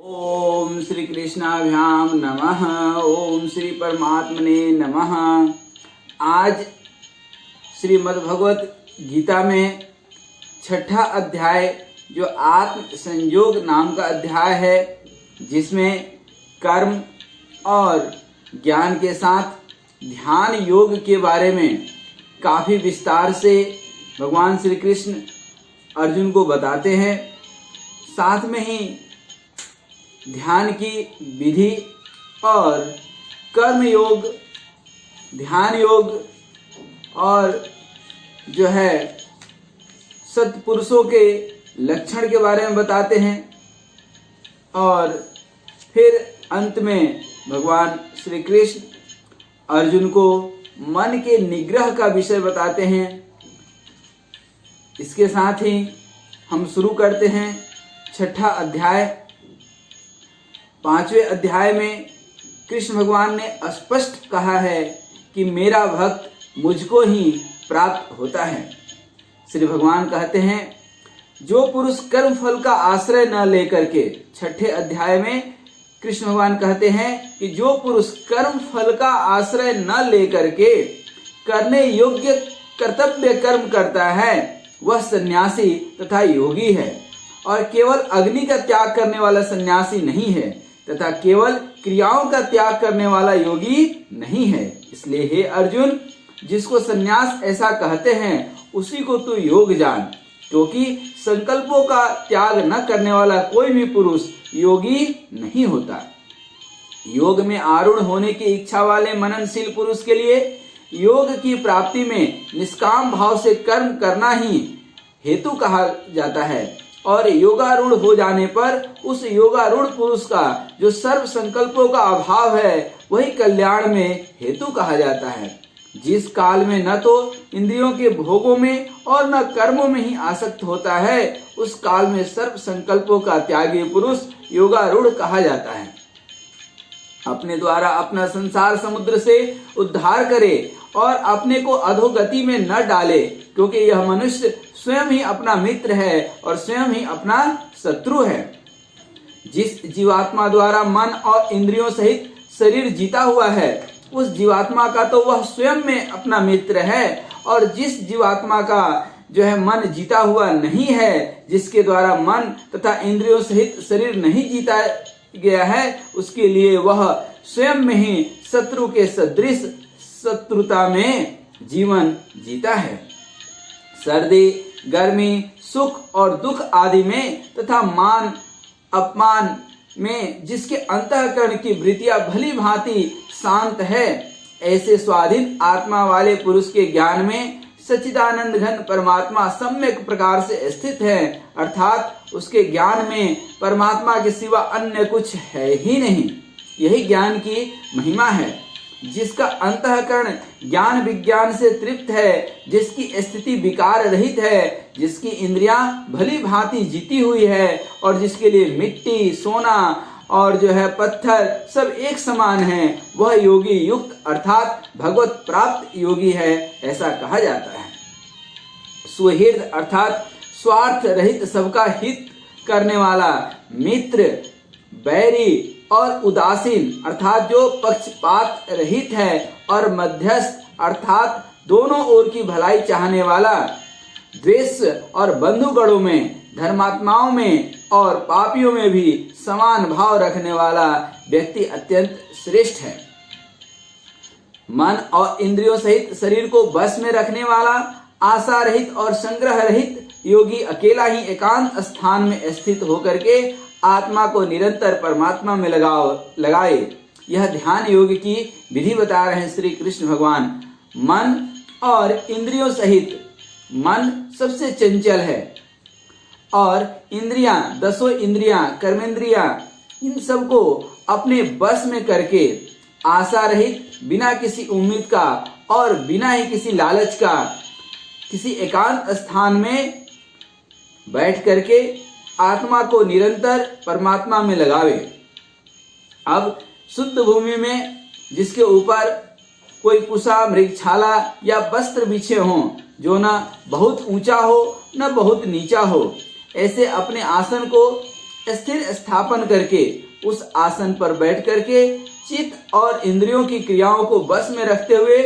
ओम श्री कृष्णाभ्याम नमः। ओम श्री परमात्मने नमः। आज श्रीमद् भगवत गीता में छठा अध्याय जो आत्म संयोग नाम का अध्याय है, जिसमें कर्म और ज्ञान के साथ ध्यान योग के बारे में काफ़ी विस्तार से भगवान श्री कृष्ण अर्जुन को बताते हैं। साथ में ही ध्यान की विधि और कर्म योग, ध्यान योग और जो है सत्पुरुषों के लक्षण के बारे में बताते हैं। और फिर अंत में भगवान श्री कृष्ण अर्जुन को मन के निग्रह का विषय बताते हैं। इसके साथ ही हम शुरू करते हैं छठा अध्याय। पांचवें अध्याय में कृष्ण भगवान ने स्पष्ट कहा है कि मेरा भक्त मुझको ही प्राप्त होता है। श्री भगवान कहते हैं, जो पुरुष कर्म फल का आश्रय न लेकर के, छठे अध्याय में कृष्ण भगवान कहते हैं कि जो पुरुष कर्म फल का आश्रय न लेकर के करने योग्य कर्तव्य कर्म करता है, वह सन्यासी तथा योगी है। और केवल अग्नि का त्याग करने वाला सन्यासी नहीं है तथा केवल क्रियाओं का त्याग करने वाला योगी नहीं है। इसलिए हे अर्जुन, जिसको सन्यास ऐसा कहते हैं उसी को तू योग जान, क्योंकि संकल्पों का त्याग न करने वाला कोई भी पुरुष योगी नहीं होता। योग में आरूढ़ होने की इच्छा वाले मननशील पुरुष के लिए योग की प्राप्ति में निष्काम भाव से कर्म करना ही हेतु कहा जाता है। और योगारूढ़ हो जाने पर उस योगारूढ़ पुरुष का जो सर्व संकल्पों का अभाव है, वही कल्याण में हेतु कहा जाता है। जिस काल में न तो इंद्रियों के भोगों में और न कर्मों में ही आसक्त होता है, उस काल में सर्व संकल्पों का त्यागी पुरुष योगारूढ़ कहा जाता है। अपने द्वारा अपना संसार समुद्र से उद्धार करे और अपने को अधोगति में न डाले, क्योंकि यह मनुष्य स्वयं ही अपना मित्र है और स्वयं ही अपना शत्रु है। जिस जीवात्मा द्वारा मन और इंद्रियों सहित शरीर जीता हुआ है, उस जीवात्मा का तो वह स्वयं में अपना मित्र है। और जिस जीवात्मा का जो है मन जीता हुआ नहीं है, जिसके द्वारा मन तथा इंद्रियों सहित शरीर नहीं जीता गया है, उसके लिए वह स्वयं में ही शत्रु के सदृश शत्रुता में जीवन जीता है। सर्दी, गर्मी, सुख और दुख आदि में तथा मान अपमान में जिसके अंतःकरण की वृत्तियां भली भांति शांत है, ऐसे स्वाधीन आत्मा वाले पुरुष के ज्ञान में सच्चिदानंद घन परमात्मा सम्यक प्रकार से स्थित है। अर्थात उसके ज्ञान में परमात्मा के सिवा अन्य कुछ है ही नहीं। यही ज्ञान की महिमा है। जिसका अंतःकरण ज्ञान विज्ञान से तृप्त है, जिसकी स्थिति विकार रहित है, जिसकी इंद्रियां भली भांति जीती हुई है और जिसके लिए मिट्टी, सोना और जो है पत्थर सब एक समान है, वह योगी युक्त अर्थात भगवत प्राप्त योगी है, ऐसा कहा जाता है। सुहृद अर्थात स्वार्थ रहित सबका हित करने वाला, मित्र, बैरी और उदासीन अर्थात जो पक्षपात रहित है, और मध्यस्थ अर्थात दोनों ओर की भलाई चाहने वाला, द्वेष और बंधुगणों में, धर्मात्माओं में और पापियों में भी समान भाव रखने वाला व्यक्ति अत्यंत श्रेष्ठ है। मन और इंद्रियों सहित शरीर को बस में रखने वाला, आशा रहित और संग्रह रहित योगी अकेला ही एकांत स्थान में स्थित होकर के आत्मा को निरंतर परमात्मा में लगाए। यह ध्यान योग की विधि बता रहे हैं श्री कृष्ण भगवान। मन और इंद्रियों सहित, मन सबसे चंचल है और इंद्रियां, दसों इंद्रियां, कर्मेंद्रियां, इन सबको अपने बस में करके आशा रहित, बिना किसी उम्मीद का और बिना ही किसी लालच का, किसी एकांत स्थान में बैठ करके आत्मा को निरंतर परमात्मा में लगावे। अब शुद्ध भूमि में जिसके ऊपर कोई कुशा, मृगछाला या वस्त्र बिछे हों, जो न बहुत ऊंचा हो न बहुत नीचा हो, ऐसे अपने आसन को स्थिर स्थापन करके उस आसन पर बैठ करके चित्त और इंद्रियों की क्रियाओं को बस में रखते हुए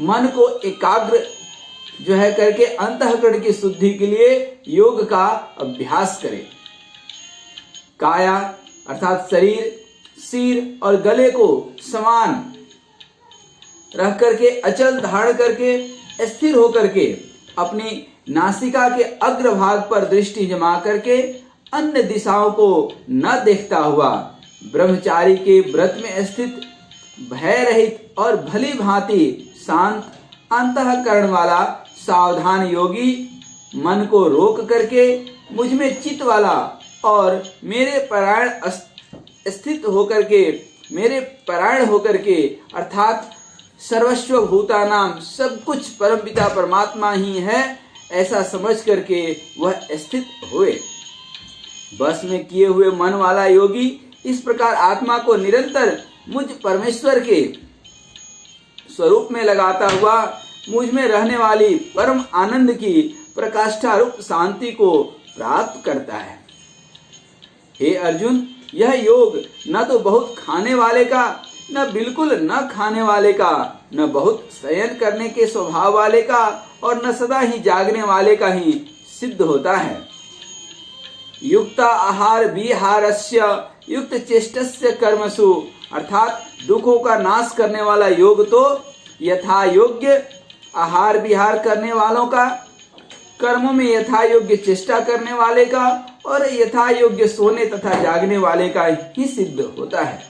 मन को एकाग्र करके अंतःकरण की शुद्धि के लिए योग का अभ्यास करें। काया अर्थात शरीर, सिर और गले को समान रख करके अचल धारण करके स्थिर होकर के अपनी नासिका के अग्रभाग पर दृष्टि जमा करके अन्य दिशाओं को न देखता हुआ ब्रह्मचारी के व्रत में स्थित भय रहित और भली भांति शांत अंतःकरण वाला सावधान योगी मन को रोक करके मुझ में चित्त वाला और मेरे परायण स्थित होकर के मेरे परायण होकर के अर्थात सर्वस्व भूतानाम सब कुछ परमपिता परमात्मा ही है ऐसा समझ करके वह स्थित हुए। बस में किए हुए मन वाला योगी इस प्रकार आत्मा को निरंतर मुझ परमेश्वर के स्वरूप में लगाता हुआ मुझ में रहने वाली परम आनंद की प्रकाष्ठा रूप शांति को प्राप्त करता है। हे अर्जुन, यह योग न तो बहुत खाने वाले का, न बिल्कुल न खाने वाले का, न बहुत शयन करने के स्वभाव वाले का और न सदा ही जागने वाले का ही सिद्ध होता है। युक्त आहार विहारस्य युक्त चेष्टस्य कर्मसु अर्थात दुखों का नाश करने वाला योग तो यथा योग्य आहार विहार करने वालों का, कर्मों में यथा योग्य चेष्टा करने वाले का और यथा योग्य सोने तथा जागने वाले का ही सिद्ध होता है।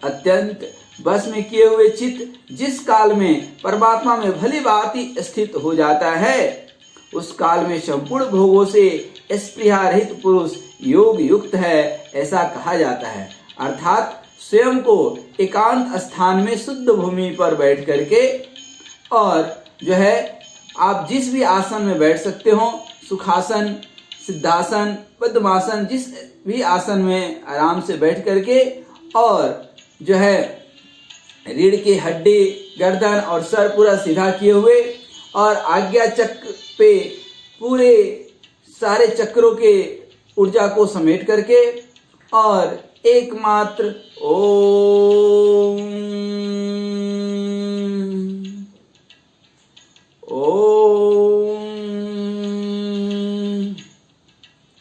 अत्यंत बस में किए हुए चित्त जिस काल में परमात्मा में भली भांति स्थित हो जाता है उस काल में संपूर्ण भोगों से स्पृहा रहित पुरुष योग युक्त है ऐसा कहा जाता है। अर्थात स्वयं को एकांत स्थान में शुद्ध भूमि पर बैठ करके और आप जिस भी आसन में बैठ सकते हो, सुखासन, सिद्धासन, पद्मासन, जिस भी आसन में आराम से बैठ करके और रीढ़ के हड्डी, गर्दन और सर पूरा सीधा किए हुए और आज्ञा चक्र पे पूरे सारे चक्रों के ऊर्जा को समेट करके और एकमात्र ओम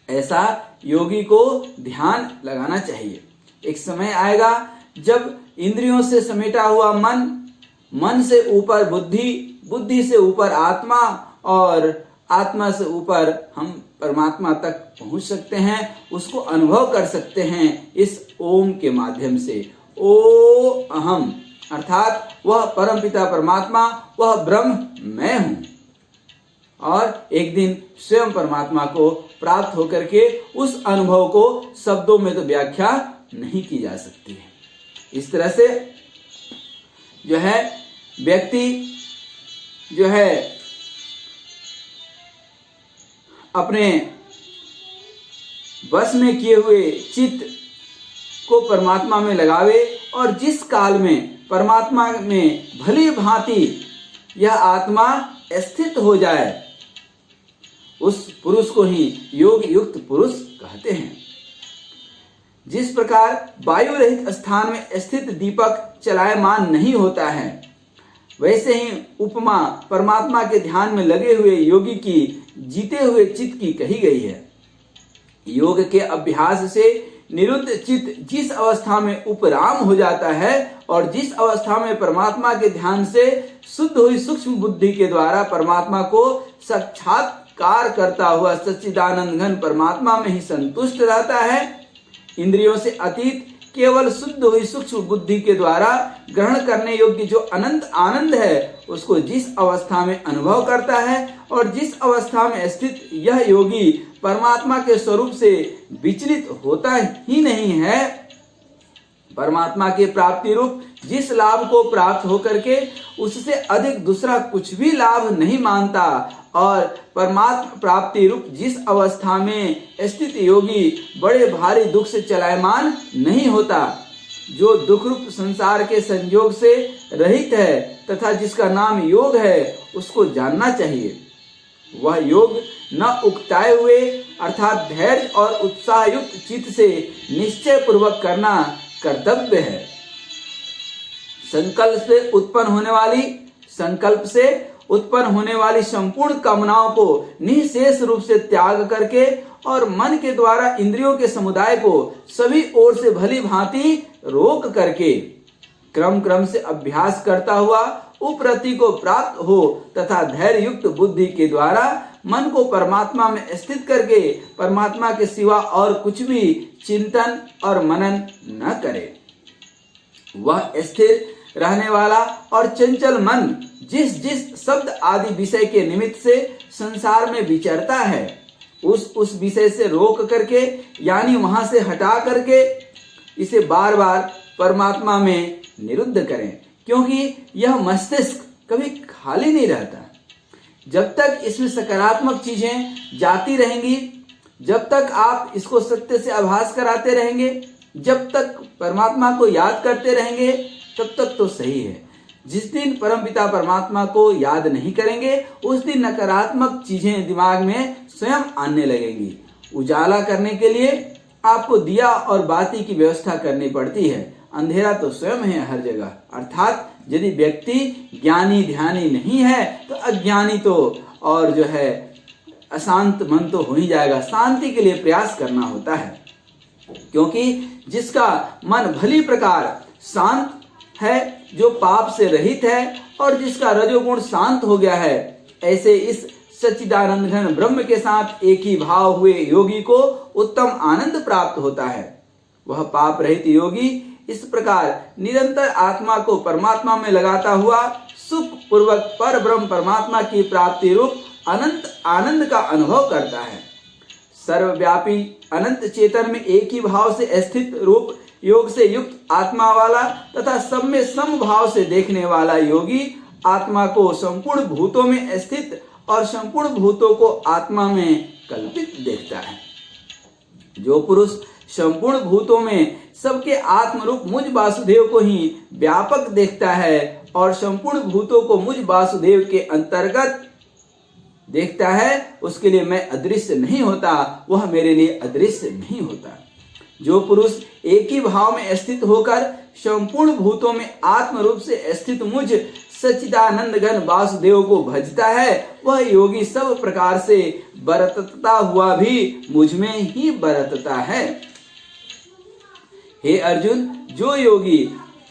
ऐसा योगी को ध्यान लगाना चाहिए। एक समय आएगा जब इंद्रियों से समेटा हुआ मन से ऊपर बुद्धि, बुद्धि से ऊपर आत्मा और आत्मा से ऊपर हम परमात्मा तक पहुंच सकते हैं, उसको अनुभव कर सकते हैं इस ओम के माध्यम से। ओ अहम अर्थात वह परमपिता परमात्मा, वह ब्रह्म मैं हूं और एक दिन स्वयं परमात्मा को प्राप्त होकर के उस अनुभव को शब्दों में तो व्याख्या नहीं की जा सकती है। इस तरह से व्यक्ति अपने बस में किए हुए चित्त को परमात्मा में लगावे और जिस काल में परमात्मा में भली भांति यह आत्मा स्थित हो जाए उस पुरुष को ही योग युक्त पुरुष कहते हैं। जिस प्रकार वायु रहित स्थान में स्थित दीपक चलायमान नहीं होता है, वैसे ही उपमा परमात्मा के ध्यान में लगे हुए योगी की जीते हुए चित्त की कही गई है। योग के अभ्यास से निरुद्ध चित्त जिस अवस्था में उपराम हो जाता है और जिस अवस्था में परमात्मा के ध्यान से शुद्ध हुई सूक्ष्म बुद्धि के द्वारा परमात्मा को साक्षात्कार करता हुआ सच्चिदानंद घन परमात्मा में ही संतुष्ट रहता है, इंद्रियों से अतीत केवल शुद्ध हुई सूक्ष्म बुद्धि के द्वारा ग्रहण करने योग्य जो अनंत आनंद है उसको जिस अवस्था में अनुभव करता है और जिस अवस्था में स्थित यह योगी परमात्मा के स्वरूप से विचलित होता ही नहीं है, परमात्मा के प्राप्ति रूप जिस लाभ को प्राप्त होकर के उससे अधिक दूसरा कुछ भी लाभ नहीं मानता और परमात्मा प्राप्ति रूप जिस अवस्था में स्थित योगी बड़े भारी दुख से चलायमान नहीं होता, जो दुख रूप संसार के संयोग से रहित है तथा जिसका नाम योग है, उसको जानना चाहिए। वह योग न उकताए हुए अर्थात धैर्य और उत्साह युक्त चित्त से निश्चय पूर्वक करना कर्तव्य है। संकल्प से उत्पन्न होने वाली संपूर्ण कामनाओं को निःशेष रूप से त्याग करके और मन के द्वारा इंद्रियों के समुदाय को सभी ओर से भली भांति रोक करके क्रम से अभ्यास करता हुआ उपरति को प्राप्त हो तथा धैर्य युक्त बुद्धि के द्वारा मन को परमात्मा में स्थित करके परमात्मा के सिवा और कुछ भी चिंतन और मनन न करे। वह स्थिर रहने वाला और चंचल मन जिस शब्द आदि विषय के निमित्त से संसार में विचरता है उस विषय से रोक करके यानी वहां से हटा करके इसे बार बार परमात्मा में निरुद्ध करें, क्योंकि यह मस्तिष्क कभी खाली नहीं रहता। जब तक इसमें सकारात्मक चीजें जाती रहेंगी, जब तक आप इसको सत्य से आभास कराते रहेंगे, जब तक परमात्मा को याद करते रहेंगे, तब तक तो सही है। जिस दिन परमपिता परमात्मा को याद नहीं करेंगे उस दिन नकारात्मक चीजें दिमाग में स्वयं आने लगेंगी। उजाला करने के लिए आपको दिया और बाती की व्यवस्था करनी पड़ती है, अंधेरा तो स्वयं है हर जगह। अर्थात यदि व्यक्ति ज्ञानी ध्यानी नहीं है तो अज्ञानी तो और जो है अशांत मन तो हो ही जाएगा। शांति के लिए प्रयास करना होता है, क्योंकि जिसका मन भली प्रकार शांत है, जो पाप से रहित है और जिसका रजोगुण शांत हो गया है, ऐसे इस सच्चिदानंद घन ब्रह्म के साथ एक ही भाव हुए योगी को उत्तम आनंद प्राप्त होता है। वह पाप रहित योगी इस प्रकार निरंतर आत्मा को परमात्मा में लगाता हुआ सुख पूर्वक पर ब्रह्म परमात्मा की प्राप्ति रूप अनंत आनंद का अनुभव करता है। सर्वव्यापी अनंत चेतन में एक ही भाव से स्थित रूप योग से युक्त आत्मा वाला तथा सब में समभाव से देखने वाला योगी आत्मा को संपूर्ण भूतों में स्थित और संपूर्ण भूतों को आत्मा में कल्पित देखता है। जो पुरुष संपूर्ण भूतों में सबके आत्म रूप मुझ वासुदेव को ही व्यापक देखता है और संपूर्ण भूतों को मुझ वासुदेव के अंतर्गत देखता है, उसके लिए मैं अदृश्य नहीं होता, वह मेरे लिए अदृश्य नहीं होता। जो पुरुष एक ही भाव में स्थित होकर संपूर्ण भूतों में आत्म रूप से स्थित मुझ सच्चिदानंद घन वासुदेव को भजता है, वह योगी सब प्रकार से बरतता हुआ भी मुझ में ही बरतता है। हे अर्जुन, जो योगी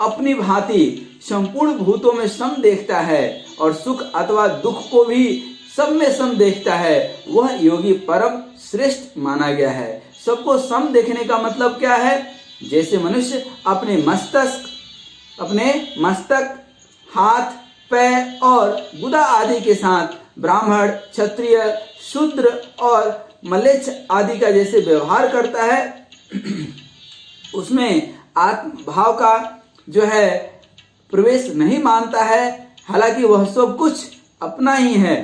अपनी भांति संपूर्ण भूतों में सम देखता है और सुख अथवा दुख को भी सब में सम देखता है, वह योगी परम श्रेष्ठ माना गया है। सबको सम देखने का मतलब क्या है? जैसे मनुष्य अपने मस्तक, हाथ, पैर और गुदा आदि के साथ ब्राह्मण, क्षत्रिय, शूद्र और मलेच्छ आदि का जैसे व्यवहार करता है, उसमें आत्म भाव का जो है प्रवेश नहीं मानता है। हालांकि वह सब कुछ अपना ही है,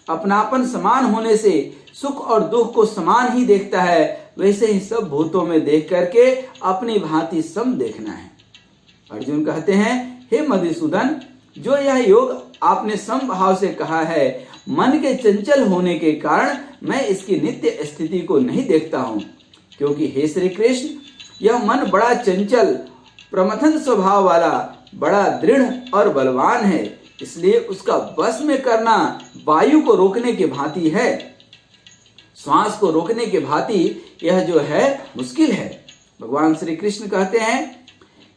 अपनापन समान होने से सुख और दुख को समान ही देखता है, वैसे ही सब भूतों में देख करके अपनी भांति सम देखना है। अर्जुन कहते हैं, हे मधुसूदन, जो यह योग आपने सम भाव से कहा है, मन के चंचल होने के कारण मैं इसकी नित्य स्थिति को नहीं देखता हूँ, क्योंकि हे श्री कृष्ण, यह मन बड़ा चंचल प्रमथन स्वभाव वाला, बड़ा दृढ़ और बलवान है, इसलिए उसका वश में करना वायु को रोकने के भांति है, श्वास को रोकने के भांति यह जो है मुश्किल है। भगवान श्री कृष्ण कहते हैं,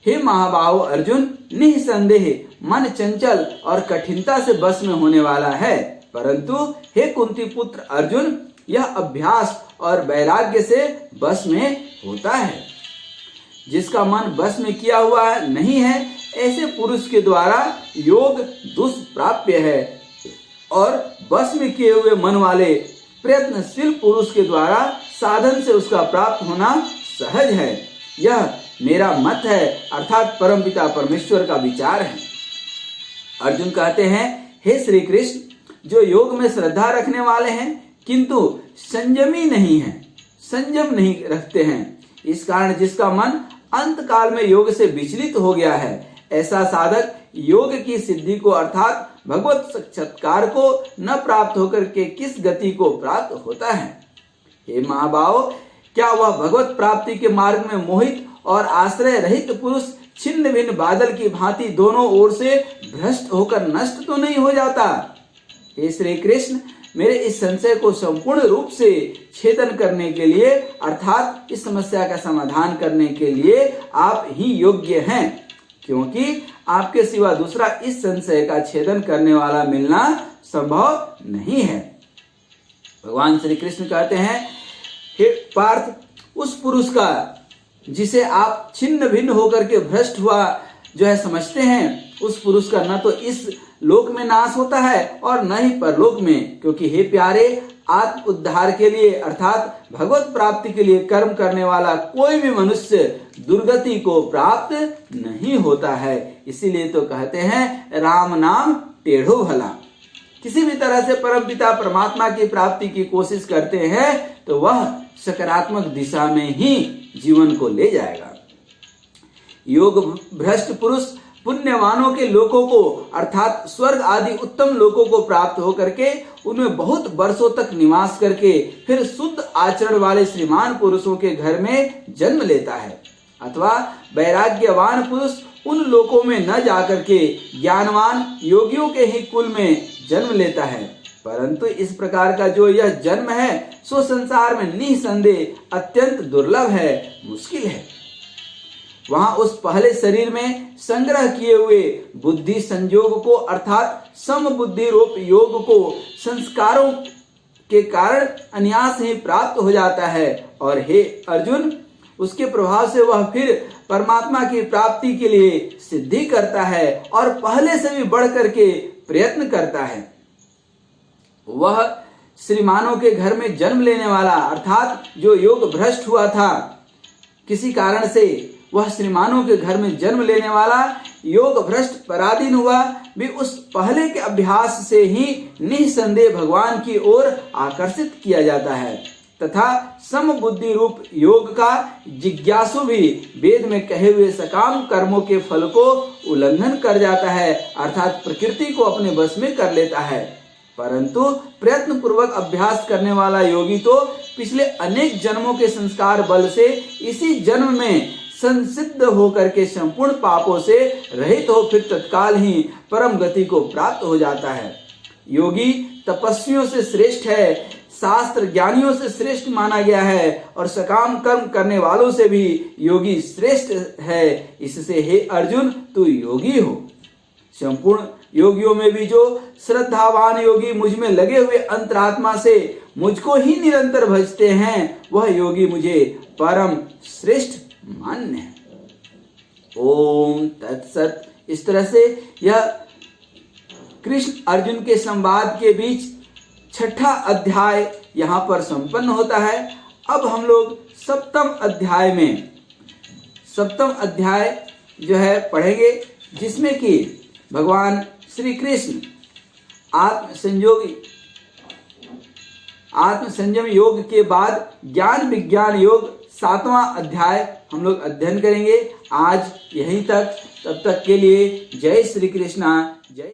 हे महाबाहो अर्जुन, निसंदेह मन चंचल और कठिनता से बस में होने वाला है, परंतु हे कुंती पुत्र अर्जुन, यह अभ्यास और वैराग्य से बस में होता है। जिसका मन बस में किया हुआ नहीं है, ऐसे पुरुष के द्वारा योग दुष्प्राप्य है, और बस में किए हुए मन वाले प्रयत्नशील पुरुष के द्वारा साधन से उसका प्राप्त होना सहज है। यह मेरा मत है, अर्थात परमपिता परमेश्वर का विचार है। अर्जुन कहते हैं, हे श्री कृष्ण, जो योग में श्रद्धा रखने वाले हैं किंतु संयमी नहीं है, संयम नहीं रखते हैं, इस कारण जिसका मन अंत काल में योग से विचलित हो गया है, ऐसा साधक योग की सिद्धि को अर्थात भगवत साक्षात्कार को न प्राप्त होकर के किस गति को प्राप्त होता है। हे महाभाव, क्या वह भगवत प्राप्ति के मार्ग में मोहित और आश्रय रहित पुरुष छिन्न भिन्न बादल की भांति दोनों ओर से भ्रष्ट होकर नष्ट तो नहीं हो जाता? हे श्री कृष्ण, मेरे इस संशय को संपूर्ण रूप से छेदन करने के लिए अर्थात इस समस्या का समाधान करने के लिए आप ही योग्य हैं, क्योंकि आपके सिवा दूसरा इस संशय का छेदन करने वाला मिलना संभव नहीं है। भगवान श्री कृष्ण कहते हैं, हे पार्थ, उस पुरुष का जिसे आप छिन्न भिन्न होकर के भ्रष्ट हुआ जो है समझते हैं, उस पुरुष का न तो इस लोक में नाश होता है और न ही परलोक में, क्योंकि हे प्यारे, आत्म उद्धार के लिए अर्थात भगवत प्राप्ति के लिए कर्म करने वाला कोई भी मनुष्य दुर्गति को प्राप्त नहीं होता है। इसीलिए तो कहते हैं राम नाम टेढ़ो भला। किसी भी तरह से परमपिता परमात्मा की प्राप्ति की कोशिश करते हैं तो वह सकारात्मक दिशा में ही जीवन को ले जाएगा। योग भ्रष्ट पुरुष पुण्यवानों के लोकों को अर्थात स्वर्ग आदि उत्तम लोकों को प्राप्त होकर के उनमें बहुत वर्षों तक निवास करके फिर शुद्ध आचरण वाले श्रीमान पुरुषों के घर में जन्म लेता है, अथवा वैराग्यवान पुरुष उन लोकों में न जाकर के ज्ञानवान योगियों के ही कुल में जन्म लेता है। परंतु इस प्रकार का जो यह जन्म है सो संसार में निसंदेह अत्यंत दुर्लभ है, मुश्किल है। वहां उस पहले शरीर में संग्रह किए हुए बुद्धि संयोग को अर्थात सम बुद्धि रूप योग को संस्कारों के कारण अन्यास ही प्राप्त हो जाता है, और हे अर्जुन, उसके प्रभाव से वह फिर परमात्मा की प्राप्ति के लिए सिद्धि करता है और पहले से भी बढ़ करके प्रयत्न करता है। वह श्रीमानों के घर में जन्म लेने वाला अर्थात जो योग भ्रष्ट हुआ था, किसी कारण से वह श्रीमानों के घर में जन्म लेने वाला योग भ्रष्ट पराधीन हुआ भी उस पहले के अभ्यास से ही निसंदेह भगवान की ओर आकर्षित किया जाता है, तथा सम बुद्धि रूप योग का जिज्ञासु भी वेद में कहे हुए सकाम कर्मों के फल को उल्लंघन कर जाता है, अर्थात प्रकृति को अपने बस में कर लेता है। परंतु प्रयत्न पूर्वक अभ्यास करने वाला योगी तो पिछले अनेक जन्मों के संस्कार बल से इसी जन्म में संसिद्ध होकर के संपूर्ण पापों से रहित हो फिर तत्काल ही परम गति को प्राप्त हो जाता है। योगी तपस्वियों से श्रेष्ठ है, शास्त्र ज्ञानियों से श्रेष्ठ माना गया है और सकाम कर्म करने वालों से भी योगी श्रेष्ठ है। इससे हे अर्जुन, तू योगी हो। संपूर्ण योगियों में भी जो श्रद्धावान योगी मुझ में लगे हुए अंतरात्मा से मुझको ही निरंतर भजते हैं, वह योगी मुझे परम श्रेष्ठ मान्य है। ओम तत्सत। इस तरह से यह कृष्ण अर्जुन के संवाद के बीच छठा अध्याय यहाँ पर संपन्न होता है। अब हम लोग सप्तम अध्याय जो है पढ़ेंगे, जिसमें कि भगवान श्री कृष्ण आत्म संयम योग के बाद ज्ञान विज्ञान योग 7वां अध्याय हम लोग अध्ययन करेंगे। आज यहीं तक, तब तक के लिए जय श्री कृष्णा। जय